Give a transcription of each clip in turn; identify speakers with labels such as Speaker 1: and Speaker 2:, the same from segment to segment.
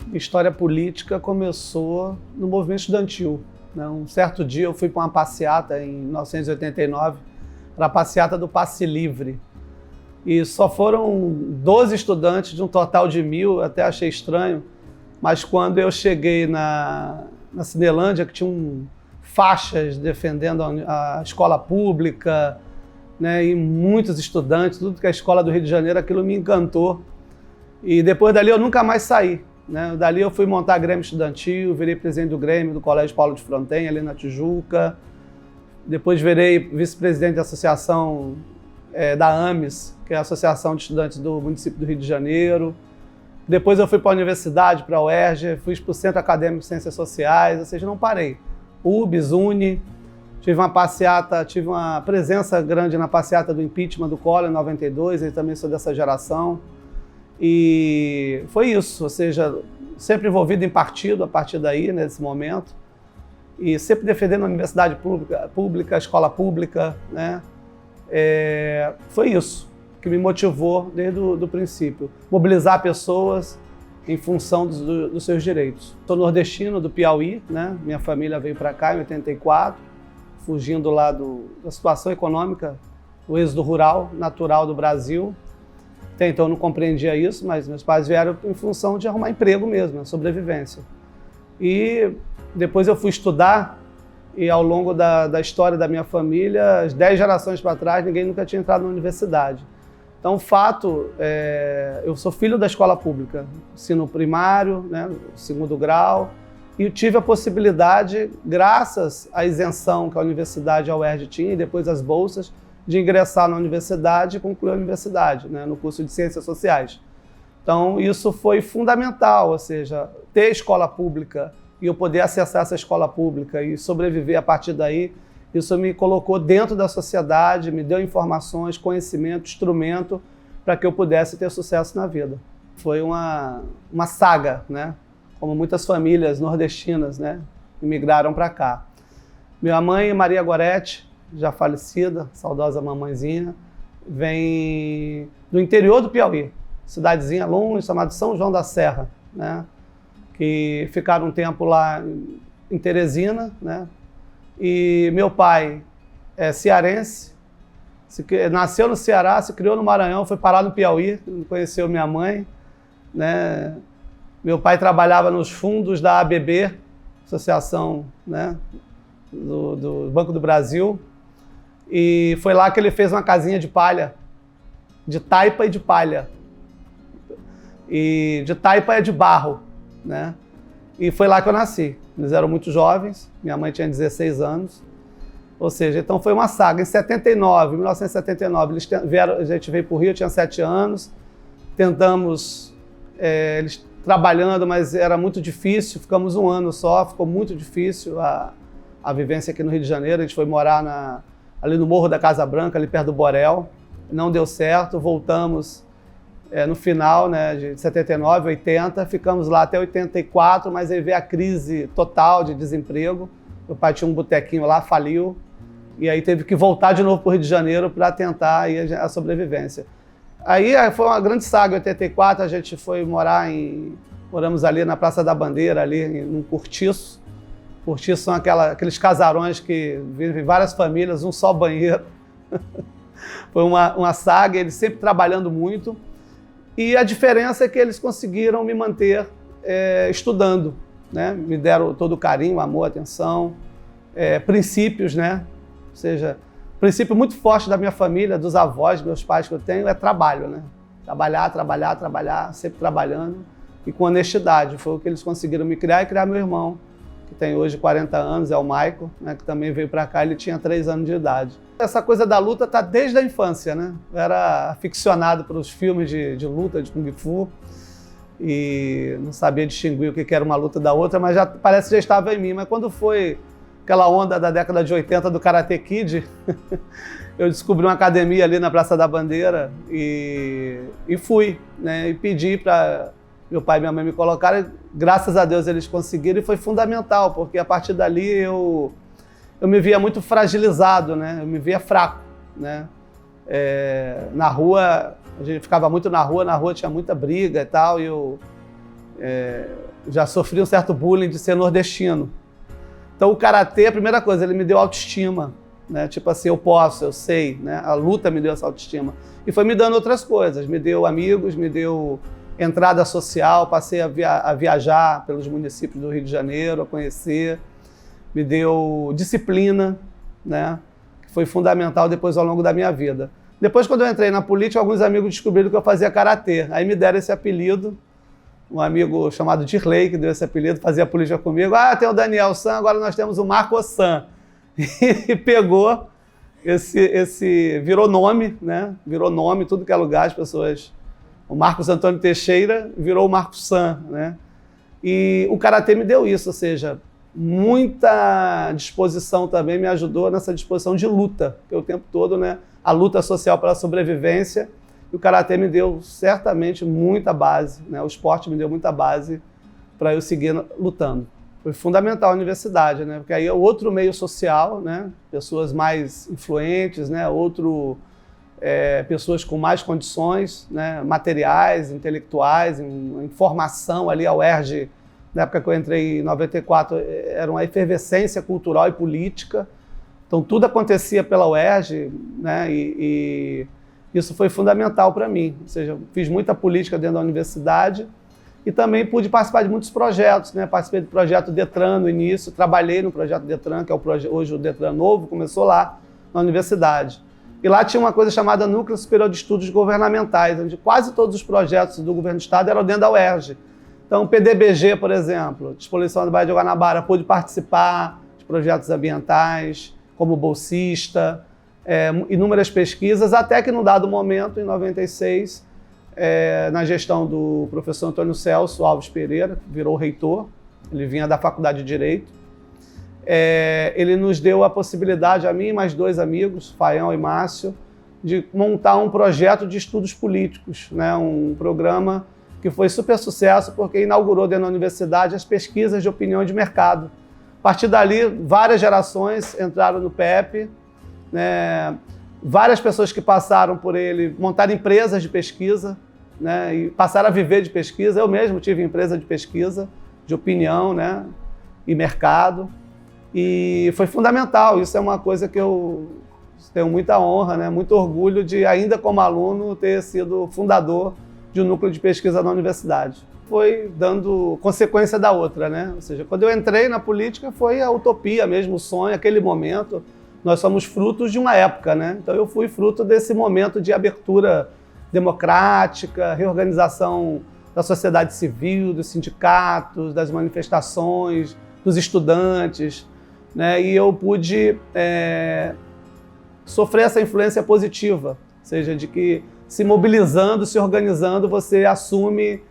Speaker 1: Minha história política começou no movimento estudantil, né? Um certo dia eu fui para uma passeata em 1989, era a passeata do Passe Livre. E só foram 12 estudantes de um total de 1.000, até achei estranho. Mas quando eu cheguei na Cinelândia, que tinha faixas defendendo a escola pública, né, e muitos estudantes, tudo que é a escola do Rio de Janeiro, aquilo me encantou. E depois dali eu nunca mais saí, né? Dali eu fui montar Grêmio Estudantil, virei presidente do Grêmio do Colégio Paulo de Fronten, ali na Tijuca. Depois virei vice-presidente da associação da AMES, que é a Associação de Estudantes do município do Rio de Janeiro. Depois eu fui para a universidade, para a UERJ, fui para o Centro Acadêmico de Ciências Sociais, ou seja, não parei. UBS, UNE, tive uma presença grande na passeata do impeachment do Collor em 92, eu também sou dessa geração. E foi isso, ou seja, sempre envolvido em partido a partir daí, nesse momento, e sempre defendendo a universidade pública, a escola pública, né? Foi isso que me motivou desde o princípio, mobilizar pessoas em função dos seus direitos. Sou nordestino do Piauí, né? Minha família veio para cá em 84, fugindo lá da situação econômica, o êxodo rural natural do Brasil. Até então eu não compreendia isso, mas meus pais vieram em função de arrumar emprego mesmo, sobrevivência. E depois eu fui estudar, e ao longo da história da minha família, as 10 gerações para trás, ninguém nunca tinha entrado na universidade. Então, o fato, eu sou filho da escola pública, ensino primário, né, segundo grau, e tive a possibilidade, graças à isenção que a universidade, a UERJ tinha, e depois as bolsas, de ingressar na universidade e concluir a universidade, né, no curso de Ciências Sociais. Então, isso foi fundamental, ou seja, ter escola pública e eu poder acessar essa escola pública e sobreviver a partir daí, isso me colocou dentro da sociedade, me deu informações, conhecimento, instrumento para que eu pudesse ter sucesso na vida. Foi uma saga, né? Como muitas famílias nordestinas, né, imigraram para cá. Minha mãe, Maria Goretti, já falecida, saudosa mamãezinha, vem do interior do Piauí, cidadezinha longe, chamada São João da Serra, né? Que ficaram um tempo lá em Teresina, né? E meu pai é cearense, nasceu no Ceará, se criou no Maranhão, foi parar no Piauí, conheceu minha mãe, né? Meu pai trabalhava nos fundos da ABB, Associação, né, do Banco do Brasil, e foi lá que ele fez uma casinha de palha, de taipa e de palha. E de taipa é de barro, né? E foi lá que eu nasci. Eles eram muito jovens, minha mãe tinha 16 anos. Ou seja, então foi uma saga. Em 1979, a gente veio para o Rio, eu tinha 7 anos. Tentamos, eles trabalhando, mas era muito difícil. Ficamos um ano só, ficou muito difícil a vivência aqui no Rio de Janeiro. A gente foi morar ali no Morro da Casa Branca, ali perto do Borel. Não deu certo, voltamos no final, né, de 79, 80, ficamos lá até 84, mas aí veio a crise total de desemprego. Meu pai tinha um botequinho lá, faliu, e aí teve que voltar de novo para o Rio de Janeiro para tentar aí a sobrevivência. Aí foi uma grande saga, em 84 a gente foi moramos ali na Praça da Bandeira, ali num cortiço. Cortiço são aqueles casarões que vivem várias famílias, um só banheiro. Foi uma saga, eles sempre trabalhando muito. E a diferença é que eles conseguiram me manter estudando, né? Me deram todo o carinho, amor, atenção, princípios, né? Ou seja, princípio muito forte da minha família, dos avós, meus pais que eu tenho, é trabalho, né? Trabalhar, trabalhar, trabalhar, sempre trabalhando e com honestidade. Foi o que eles conseguiram me criar e criar meu irmão, que tem hoje 40 anos, é o Michael, né? Que também veio para cá, ele tinha 3 anos de idade. Essa coisa da luta está desde a infância, né? Eu era aficionado pelos filmes de luta, de Kung Fu, e não sabia distinguir o que era uma luta da outra, mas parece que já estava em mim. Mas quando foi aquela onda da década de 80 do Karate Kid, eu descobri uma academia ali na Praça da Bandeira e fui, né? E pedi para meu pai e minha mãe me colocarem. Graças a Deus eles conseguiram e foi fundamental, porque a partir dali eu me via muito fragilizado, né? Eu me via fraco, né? Na rua, a gente ficava muito na rua tinha muita briga e tal, e já sofri um certo bullying de ser nordestino. Então o karatê, a primeira coisa, ele me deu autoestima, né? Tipo assim, eu posso, eu sei, né? A luta me deu essa autoestima. E foi me dando outras coisas, me deu amigos, me deu entrada social, passei a viajar pelos municípios do Rio de Janeiro, a conhecer, me deu disciplina, né? Que foi fundamental depois ao longo da minha vida. Depois, quando eu entrei na política, alguns amigos descobriram que eu fazia karatê. Aí me deram esse apelido, um amigo chamado Dirley, que deu esse apelido, fazia política comigo. Ah, tem o Daniel San, agora nós temos o Marco San. E pegou virou nome, né? Virou nome, tudo que é lugar, as pessoas... O Marcos Antônio Teixeira virou o Marco San, né? E o karatê me deu isso, ou seja, muita disposição também me ajudou nessa disposição de luta, porque o tempo todo, né? A luta social pela sobrevivência, e o karatê me deu certamente muita base, né? O esporte me deu muita base para eu seguir lutando. Foi fundamental a universidade, né? Porque aí é outro meio social, né? Pessoas mais influentes, né? Pessoas com mais condições, né? Materiais, intelectuais, em formação ali. A UERJ, na época que eu entrei em 94, era uma efervescência cultural e política. Então tudo acontecia pela UERJ, né? E isso foi fundamental para mim. Ou seja, fiz muita política dentro da universidade e também pude participar de muitos projetos, né? Participei do projeto Detran no início, trabalhei no projeto Detran, que é hoje o Detran novo, começou lá na universidade. E lá tinha uma coisa chamada Núcleo Superior de Estudos Governamentais, onde quase todos os projetos do governo do estado eram dentro da UERJ. Então, o PDBG, por exemplo, Despoluição da Baía de Guanabara, pude participar de projetos ambientais, como bolsista, inúmeras pesquisas, até que num dado momento, em 96, na gestão do professor Antônio Celso Alves Pereira, que virou reitor, ele vinha da Faculdade de Direito, ele nos deu a possibilidade, a mim e mais dois amigos, Faião e Márcio, de montar um projeto de estudos políticos, né? Um programa que foi super sucesso porque inaugurou dentro da universidade as pesquisas de opinião de mercado. A partir dali, várias gerações entraram no PEP, né? Várias pessoas que passaram por ele montaram empresas de pesquisa, né? E passaram a viver de pesquisa. Eu mesmo tive empresa de pesquisa, de opinião, né? E mercado. E foi fundamental, isso é uma coisa que eu tenho muita honra, né? Muito orgulho de, ainda como aluno, ter sido fundador de um núcleo de pesquisa na universidade. Foi dando consequência da outra, né? Ou seja, quando eu entrei na política foi a utopia mesmo, o sonho, aquele momento. Nós somos frutos de uma época, né? Então eu fui fruto desse momento de abertura democrática, reorganização da sociedade civil, dos sindicatos, das manifestações, dos estudantes, né? E eu pude sofrer essa influência positiva, ou seja, de que se mobilizando, se organizando, você assume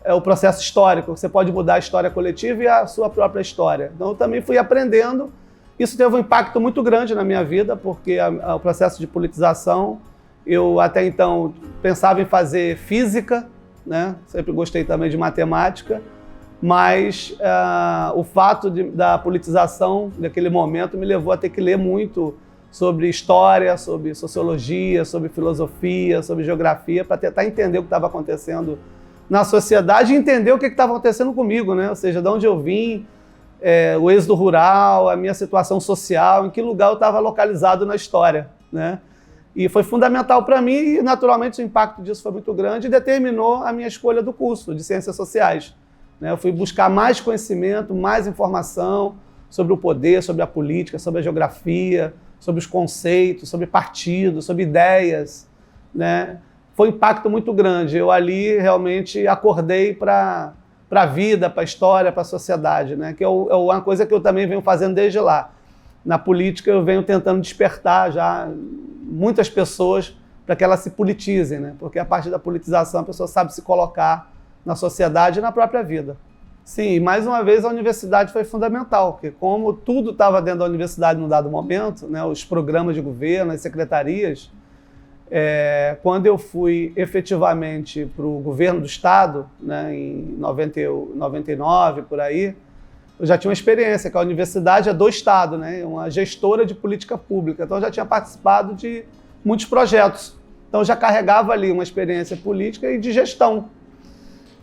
Speaker 1: o processo histórico, você pode mudar a história coletiva e a sua própria história. Então eu também fui aprendendo, isso teve um impacto muito grande na minha vida, porque o processo de politização, eu até então pensava em fazer física, né? Sempre gostei também de matemática, mas o fato da politização daquele momento me levou a ter que ler muito sobre história, sobre sociologia, sobre filosofia, sobre geografia, para tentar entender o que estava acontecendo na sociedade e entender o que estava acontecendo comigo, né? Ou seja, de onde eu vim, o êxodo rural, a minha situação social, em que lugar eu estava localizado na história, né? E foi fundamental para mim e, naturalmente, o impacto disso foi muito grande e determinou a minha escolha do curso de Ciências Sociais. Eu fui buscar mais conhecimento, mais informação sobre o poder, sobre a política, sobre a geografia, sobre os conceitos, sobre partidos, sobre ideias, né? Foi um impacto muito grande. Eu ali realmente acordei para a vida, para a história, para a sociedade, né? Que é uma coisa que eu também venho fazendo desde lá. Na política eu venho tentando despertar já muitas pessoas para que elas se politizem, né? Porque a partir da politização a pessoa sabe se colocar na sociedade e na própria vida. Sim, mais uma vez a universidade foi fundamental, porque como tudo estava dentro da universidade num dado momento, né, os programas de governo, as secretarias, quando eu fui efetivamente para o governo do estado, né, em 99, por aí, eu já tinha uma experiência, que a universidade é do estado, né, uma gestora de política pública, então eu já tinha participado de muitos projetos, então eu já carregava ali uma experiência política e de gestão.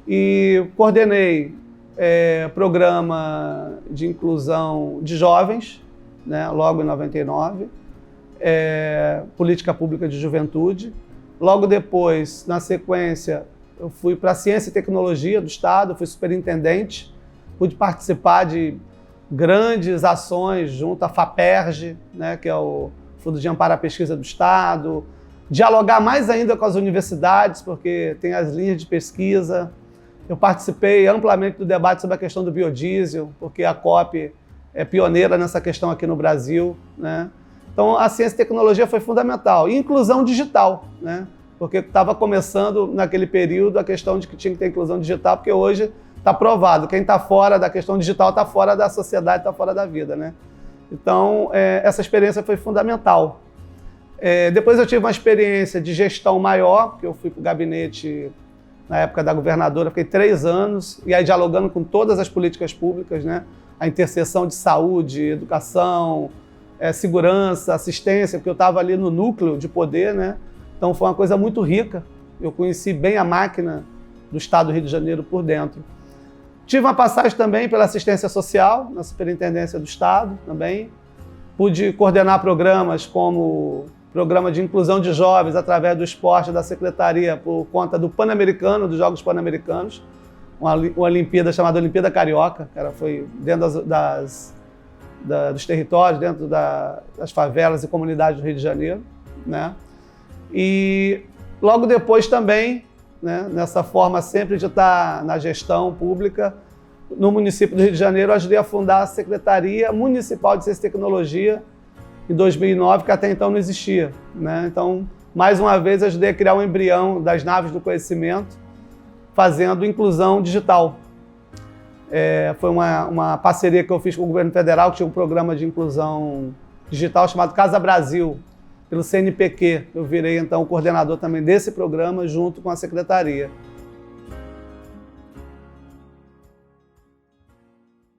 Speaker 1: e coordenei programa de inclusão de jovens, né, logo em 99, política pública de juventude. Logo depois, na sequência, eu fui para a Ciência e Tecnologia do Estado, fui superintendente, pude participar de grandes ações junto à FAPERJ, né, que é o Fundo de Amparo à Pesquisa do Estado, dialogar mais ainda com as universidades, porque tem as linhas de pesquisa. Eu participei amplamente do debate sobre a questão do biodiesel, porque a COP é pioneira nessa questão aqui no Brasil, né? Então, a ciência e tecnologia foi fundamental. E inclusão digital, né? Porque estava começando naquele período a questão de que tinha que ter inclusão digital, porque hoje está provado, quem está fora da questão digital está fora da sociedade, está fora da vida, né? Então, essa experiência foi fundamental. Depois eu tive uma experiência de gestão maior, porque eu fui para o gabinete na época da governadora, fiquei 3 anos, e aí dialogando com todas as políticas públicas, né? A interseção de saúde, educação, segurança, assistência, porque eu estava ali no núcleo de poder, né? Então foi uma coisa muito rica. Eu conheci bem a máquina do Estado do Rio de Janeiro por dentro. Tive uma passagem também pela assistência social, na Superintendência do Estado também. Pude coordenar programas como Programa de Inclusão de Jovens através do esporte da Secretaria por conta do Pan-Americano, dos Jogos Pan-Americanos, uma Olimpíada chamada Olimpíada Carioca, que foi dentro dos territórios, dentro das favelas e comunidades do Rio de Janeiro, né? E logo depois também, né, nessa forma sempre de estar na gestão pública, no município do Rio de Janeiro, eu ajudei a fundar a Secretaria Municipal de Ciência e Tecnologia em 2009, que até então não existia, né? Então, mais uma vez, ajudei a criar um embrião das naves do conhecimento, fazendo inclusão digital. Foi uma parceria que eu fiz com o governo federal, que tinha um programa de inclusão digital chamado Casa Brasil, pelo CNPq. Eu virei, então, o coordenador também desse programa, junto com a secretaria.